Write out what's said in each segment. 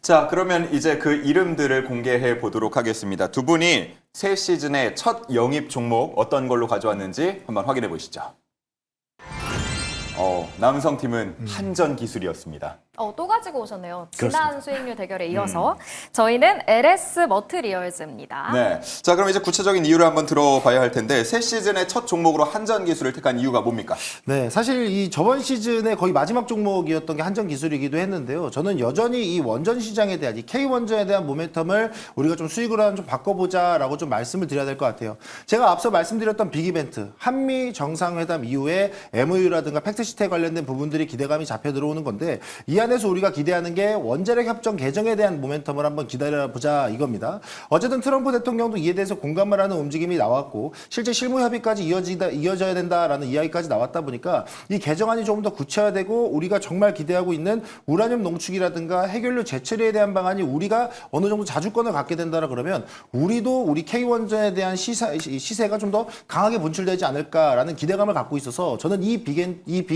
자, 그러면 이제 그 이름들을 공개해 보도록 하겠습니다. 두 분이 새 시즌의 첫 영입 종목 어떤 걸로 가져왔는지 한번 확인해 보시죠. 남성팀은 한전 기술이었습니다. 또 가지고 오셨네요. 그렇습니다. 지난 수익률 대결에 이어서 저희는 LS 머트리얼즈입니다. 네. 자, 그럼 이제 구체적인 이유를 한번 들어봐야 할 텐데 새 시즌의 첫 종목으로 한전 기술을 택한 이유가 뭡니까? 네, 사실 이 저번 시즌에 거의 마지막 종목이었던 게 한전 기술이기도 했는데요. 저는 여전히 이 원전 시장에 대한 이 K 원전에 대한 모멘텀을 우리가 좀 수익으로 좀 바꿔보자라고 좀 말씀을 드려야 될 것 같아요. 제가 앞서 말씀드렸던 빅 이벤트 한미 정상회담 이후에 MOU라든가 팩트시트에 관련된 부분들이 기대감이 잡혀 들어오는 건데 이 안에서 우리가 기대하는 게 원자력 협정 개정에 대한 모멘텀을 한번 기다려보자 이겁니다. 어쨌든 트럼프 대통령도 이에 대해서 공감을 하는 움직임이 나왔고 실제 실무 협의까지 이어져야 된다라는 이야기까지 나왔다 보니까 이 개정안이 조금 더 구체화되고 우리가 정말 기대하고 있는 우라늄 농축이라든가 해결료 재처리에 대한 방안이 우리가 어느 정도 자주권을 갖게 된다라 그러면 우리도 우리 K원전에 대한 시세가 좀 더 강하게 분출되지 않을까라는 기대감을 갖고 있어서 저는 이 빅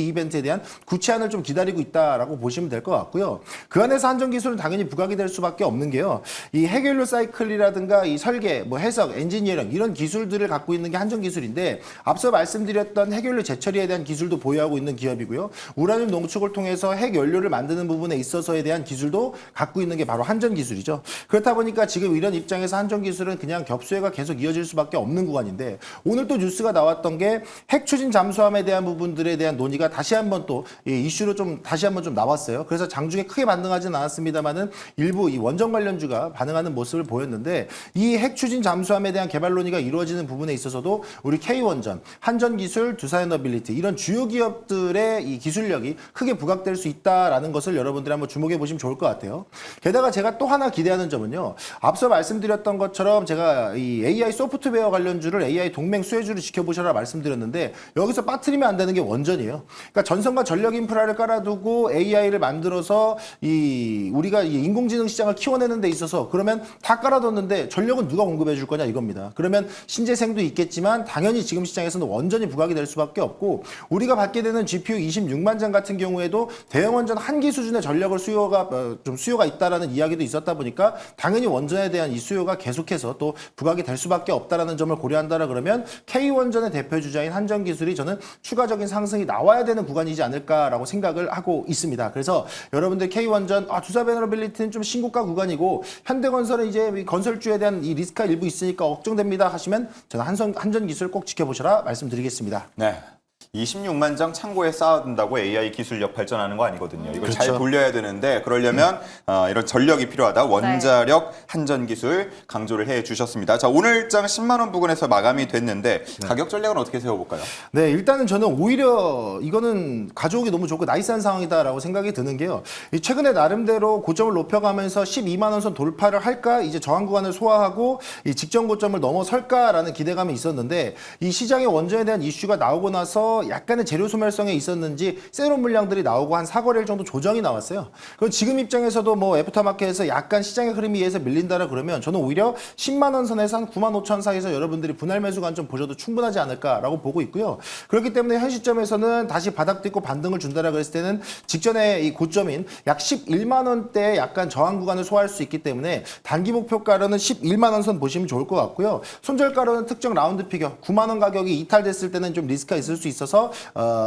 이벤트에 대한 구체안을 좀 기다리고 있다라고 보시면 될 것 같고요. 그 안에서 한전기술은 당연히 부각이 될 수밖에 없는 게요. 이 해결료 사이클이라든가 이 설계, 해석, 엔지니어링 이런 기술들을 갖고 있는 게 한전기술인데 앞서 말씀드렸던 해결료 재처리에 대한 기술도 보유하고 있는 기업이고요. 우라늄 농축을 통해서 핵연료를 만드는 부분에 있어서에 대한 기술도 갖고 있는 게 바로 한전기술이죠. 그렇다 보니까 지금 이런 입장에서 한전기술은 그냥 겹수회가 계속 이어질 수밖에 없는 구간인데 오늘 또 뉴스가 나왔던 게 핵 추진 잠수함에 대한 부분들에 대한 논의가 다시 한번 또 이슈로 좀 다시 한번 좀 나왔어요. 그래서 장중에 크게 반등하지는 않았습니다만은 일부 이 원전 관련주가 반응하는 모습을 보였는데 이 핵 추진 잠수함에 대한 개발 논의가 이루어지는 부분에 있어서도 우리 K원전, 한전기술, 두산에너빌리티 이런 주요 기업들의 이 기술력이 크게 부각될 수 있다라는 것을 여러분들이 한번 주목해 보시면 좋을 것 같아요. 게다가 제가 또 하나 기대하는 점은요. 앞서 말씀드렸던 것처럼 제가 이 AI 소프트웨어 관련주를 AI 동맹 수혜주를 지켜보셔라 말씀드렸는데 여기서 빠뜨리면 안 되는 게 원전이에요. 그러니까 전선과 전력 인프라를 깔아두고 AI를 만들어서 우리가 이 인공지능 시장을 키워내는 데 있어서 그러면 다 깔아뒀는데 전력은 누가 공급해 줄 거냐 이겁니다. 그러면 신재생도 있겠지만 당연히 지금 시장에서는 원전이 부각이 될 수밖에 없고 우리가 받게 되는 GPU 26만 장 같은 경우에도 대형 원전 한 기 수준의 전력을 수요가 있다라는 이야기도 있었다 보니까 당연히 원전에 대한 이 수요가 계속해서 또 부각이 될 수밖에 없다라는 점을 고려한다라 그러면 K원전의 대표 주자인 한전기술이 저는 추가적인 상승이 나와야 되는 구간이지 않을까라고 생각을 하고 있습니다. 그래서 여러분들 K원전, 두산에너빌리티는 좀 신고가 구간이고 현대건설은 이제 건설주에 대한 이 리스크가 일부 있으니까 걱정됩니다 하시면 저는 한전기술 꼭 지켜보셔라 말씀드리겠습니다. 네. 26만 장 창고에 쌓아둔다고 AI 기술력 발전하는 거 아니거든요. 이걸 그렇죠. 잘 돌려야 되는데 그러려면 이런 전력이 필요하다. 원자력, 한전기술 강조를 해 주셨습니다. 자, 오늘장 10만 원 부근에서 마감이 됐는데 가격 전략은 어떻게 세워볼까요? 네, 일단은 저는 오히려 이거는 가져오기 너무 좋고 나이스한 상황이다라고 생각이 드는 게요. 최근에 나름대로 고점을 높여가면서 12만 원 선 돌파를 할까, 이제 저항 구간을 소화하고 이 직전 고점을 넘어설까라는 기대감이 있었는데 이 시장의 원전에 대한 이슈가 나오고 나서 약간의 재료 소멸성에 있었는지 세로 물량들이 나오고 한 4거래일 정도 조정이 나왔어요. 그럼 지금 입장에서도 애프터마켓에서 약간 시장의 흐름에 의해서 밀린다라 그러면 저는 오히려 10만 원 선에서 한 9만 5천 사이에서 여러분들이 분할 매수 관점 보셔도 충분하지 않을까라고 보고 있고요. 그렇기 때문에 현 시점에서는 다시 바닥 딛고 반등을 준다라 그랬을 때는 직전에 이 고점인 약 11만 원대의 약간 저항 구간을 소화할 수 있기 때문에 단기 목표가로는 11만 원 선 보시면 좋을 것 같고요. 손절가로는 특정 라운드 피겨 9만 원 가격이 이탈됐을 때는 좀 리스크가 있을 수 있어서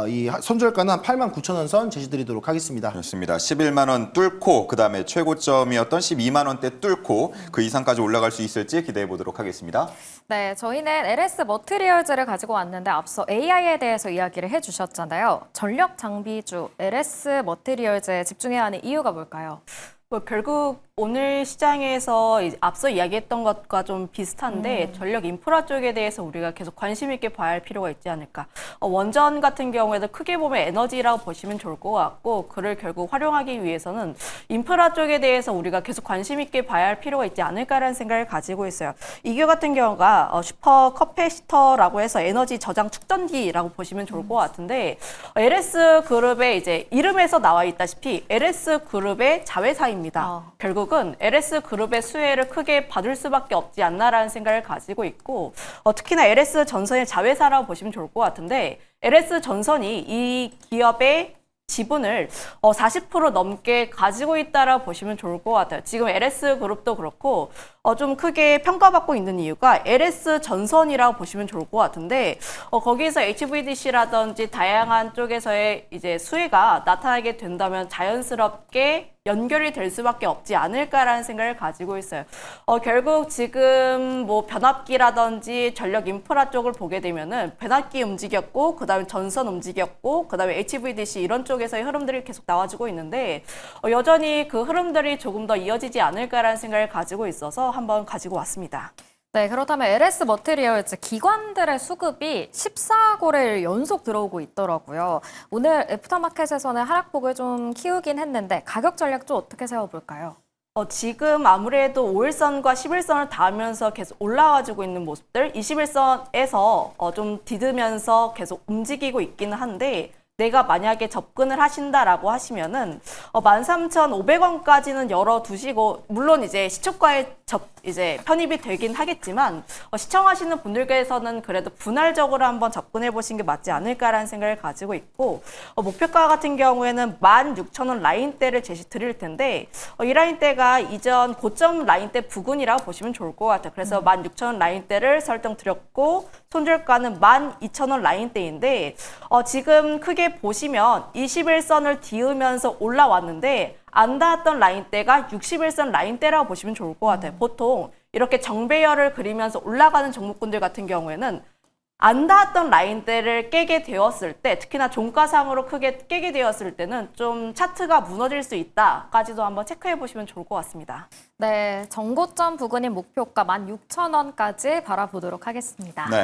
이 손절가는 한 8만 9천 원 선 제시드리도록 하겠습니다. 그렇습니다. 11만 원 뚫고 그다음에 최고점이었던 12만 원대 뚫고 그 이상까지 올라갈 수 있을지 기대해 보도록 하겠습니다. 네, 저희는 LS 머트리얼즈를 가지고 왔는데 앞서 AI에 대해서 이야기를 해주셨잖아요. 전력 장비주 LS 머트리얼즈에 집중해야 하는 이유가 뭘까요? 결국 오늘 시장에서 앞서 이야기했던 것과 좀 비슷한데 전력 인프라 쪽에 대해서 우리가 계속 관심 있게 봐야 할 필요가 있지 않을까. 원전 같은 경우에도 크게 보면 에너지라고 보시면 좋을 것 같고 그를 결국 활용하기 위해서는 인프라 쪽에 대해서 우리가 계속 관심 있게 봐야 할 필요가 있지 않을까라는 생각을 가지고 있어요. 이교 같은 경우가 슈퍼 커패시터라고 해서 에너지 저장 축전기라고 보시면 좋을 것 같은데 LS 그룹의 이제 이름에서 나와 있다시피 LS 그룹의 자회사입니다. 결국은 LS 그룹의 수혜를 크게 받을 수밖에 없지 않나라는 생각을 가지고 있고 특히나 LS 전선의 자회사라고 보시면 좋을 것 같은데 LS 전선이 이 기업의 지분을 40% 넘게 가지고 있다라 보시면 좋을 것 같아요. 지금 LS 그룹도 그렇고 좀 크게 평가받고 있는 이유가 LS 전선이라고 보시면 좋을 것 같은데 거기서 HVDC라든지 다양한 쪽에서의 이제 수혜가 나타나게 된다면 자연스럽게 연결이 될 수밖에 없지 않을까라는 생각을 가지고 있어요. 결국 지금 뭐 변압기라든지 전력 인프라 쪽을 보게 되면은 변압기 움직였고, 그다음에 전선 움직였고, 그다음에 HVDC 이런 쪽에서의 흐름들이 계속 나와주고 있는데 여전히 그 흐름들이 조금 더 이어지지 않을까라는 생각을 가지고 있어서 한번 가지고 왔습니다. 네, 그렇다면 LS 머티리얼즈 기관들의 수급이 14거래일 연속 들어오고 있더라고요. 오늘 애프터마켓에서는 하락폭을 좀 키우긴 했는데 가격 전략 좀 어떻게 세워볼까요? 지금 아무래도 5일선과 11선을 닿으면서 계속 올라와주고 있는 모습들, 21선에서 좀 디드면서 계속 움직이고 있기는 한데 내가 만약에 접근을 하신다라고 하시면은 13,500원까지는 열어두시고, 물론 이제 시초가에 이제 편입이 되긴 하겠지만 시청하시는 분들께서는 그래도 분할적으로 한번 접근해 보신 게 맞지 않을까라는 생각을 가지고 있고, 목표가 같은 경우에는 16,000원 라인대를 제시 드릴 텐데 이 라인대가 이전 고점 라인대 부근이라고 보시면 좋을 것 같아요. 그래서 16,000원 라인대를 설정드렸고 손절가는 12,000원 라인대인데 지금 크게 보시면 21선을 뒤으면서 올라왔는데 안 닿았던 라인대가 61선 라인대라고 보시면 좋을 것 같아요. 보통 이렇게 정배열을 그리면서 올라가는 종목군들 같은 경우에는 안 닿았던 라인대를 깨게 되었을 때, 특히나 종가상으로 크게 깨게 되었을 때는 좀 차트가 무너질 수 있다까지도 한번 체크해 보시면 좋을 것 같습니다. 네, 정고점 부근인 목표가 16,000원까지 바라보도록 하겠습니다. 네.